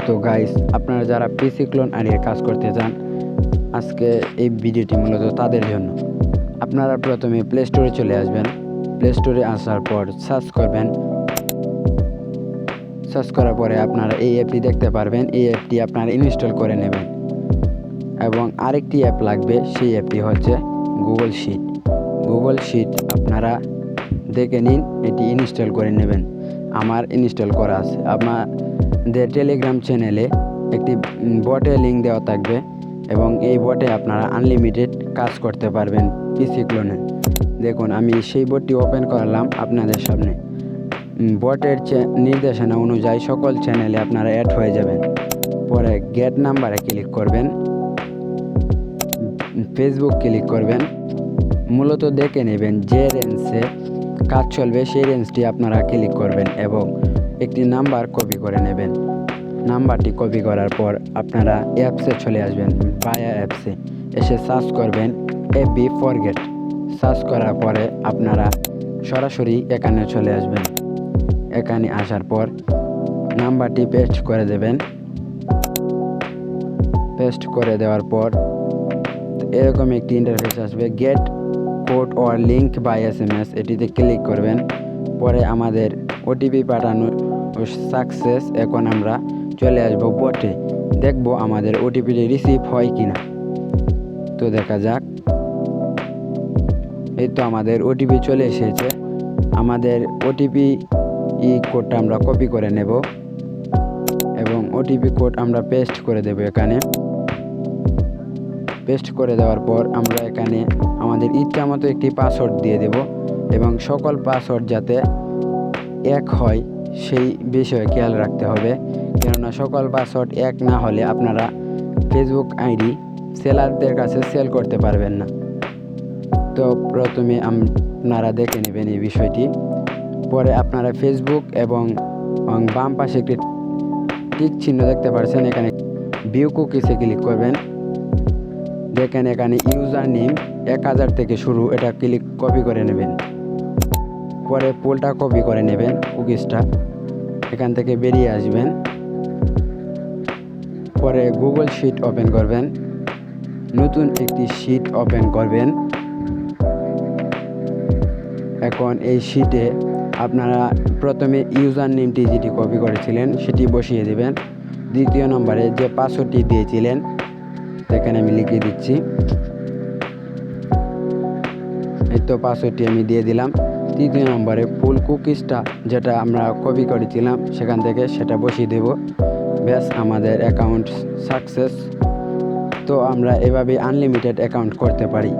তো গাইস, আপনারা যারা পিসি ক্লোন আইডির কাজ করতে চান, আজকে এই ভিডিওটি মূলত তাদের জন্য। আপনারা প্রথমে প্লে স্টোরে চলে আসবেন। প্লে স্টোরে আসার পর সার্চ করবেন। সার্চ করার পরে আপনারা এই অ্যাপটি দেখতে পারবেন। এই অ্যাপটি আপনারা ইনস্টল করে নেবেন এবং আরেকটি অ্যাপ লাগবে, সেই অ্যাপটি হচ্ছে গুগল শিট। গুগল শিট আপনারা দেখে নিন, এটি ইনস্টল করে নেবেন। আমার ইনস্টল করা আছে। আমাদের টেলিগ্রাম চ্যানেলে একটি বটে লিঙ্ক দেওয়া থাকবে এবং এই বটে আপনারা আনলিমিটেড কাজ করতে পারবেন পিসি ক্লোনে। দেখুন, আমি সেই বটটি ওপেন করলাম আপনাদের সামনে। বটের নির্দেশনা অনুযায়ী সকল চ্যানেলে আপনারা অ্যাড হয়ে যাবেন। পরে গেট নাম্বারে ক্লিক করবেন, ফেসবুক ক্লিক করবেন। মূলত দেখে নেবেন যে রেঞ্জে কাজ চলবে সেই রেঞ্জটি আপনারা ক্লিক করবেন এবং একটি নাম্বার কপি করে নেবেন। নাম্বারটি কপি করার পর আপনারা অ্যাপসে চলে আসবেন। বায়া অ্যাপসে এসে সার্চ করবেন এপি ফরগেট। সার্চ করার পরে আপনারা সরাসরি এখানে চলে আসবেন। এখানে আসার পর নাম্বারটি পেস্ট করে দেবেন। পেস্ট করে দেওয়ার পর এরকম একটি ইন্টারফেস আসবে, get code or link by SMS। এটিতে ক্লিক করবেন। পরে আমাদের ওটিপি পাঠানো সাকসেস। এখন আমরা চলে আসবো বটে, দেখব আমাদের ওটিপিটি রিসিভ হয় কিনা। তো দেখা যাক। এই তো আমাদের ওটিপি চলে এসেছে। আমাদের ওটিপি কোডটা আমরা কপি করে নেব এবং ওটিপি কোড আমরা পেস্ট করে দেব এখানে। পেস্ট করে দেওয়ার পর আমরা এখানে আমাদের ইচ্ছা মতো একটি পাসওয়ার্ড দিয়ে দেব এবং সকল পাসওয়ার্ড যাতে এক হয় সেই বিষয়ে খেয়াল রাখতে হবে, কেননা সকল পাসওয়ার্ড এক না হলে আপনারা ফেসবুক আইডি সেলারদের কাছে সেল করতে পারবেন না। তো প্রথমে আপনারা দেখে নেবেন এই বিষয়টি। পরে আপনারা ফেসবুক এবং বাম পাশে একটি টিক চিহ্ন দেখতে পাচ্ছেন, এখানে ভিউ কুকিজে ক্লিক করবেন। দেখেন এখানে ইউজার নেম 1000 থেকে শুরু, এটা কপি করে নেবেন। পরে পোলটা কপি করে নেবেন, কুকিজটা এখান থেকে বেরিয়ে আসবেন। পরে গুগল শিট ওপেন করবেন, নতুন একটি শিট ওপেন করবেন। এখন এই শিটে আপনারা প্রথমে ইউজার নেমটি যেটি কপি করেছিলেন সেটি বসিয়ে দেবেন। দ্বিতীয় নম্বরে যে পাসওয়ার্ডটি দিয়েছিলেন এখানে আমি লিখে দিচ্ছি। এই তো পাসওয়ার্ডটি আমি দিয়ে দিলাম। তৃতীয় নম্বরে ফুল কুকিজটা যেটা আমরা কপি করেছিলাম সেখান থেকে সেটা বসিয়ে দেব। ব্যাস, আমাদের অ্যাকাউন্ট সাকসেস। তো আমরা এভাবে আনলিমিটেড অ্যাকাউন্ট করতে পারি।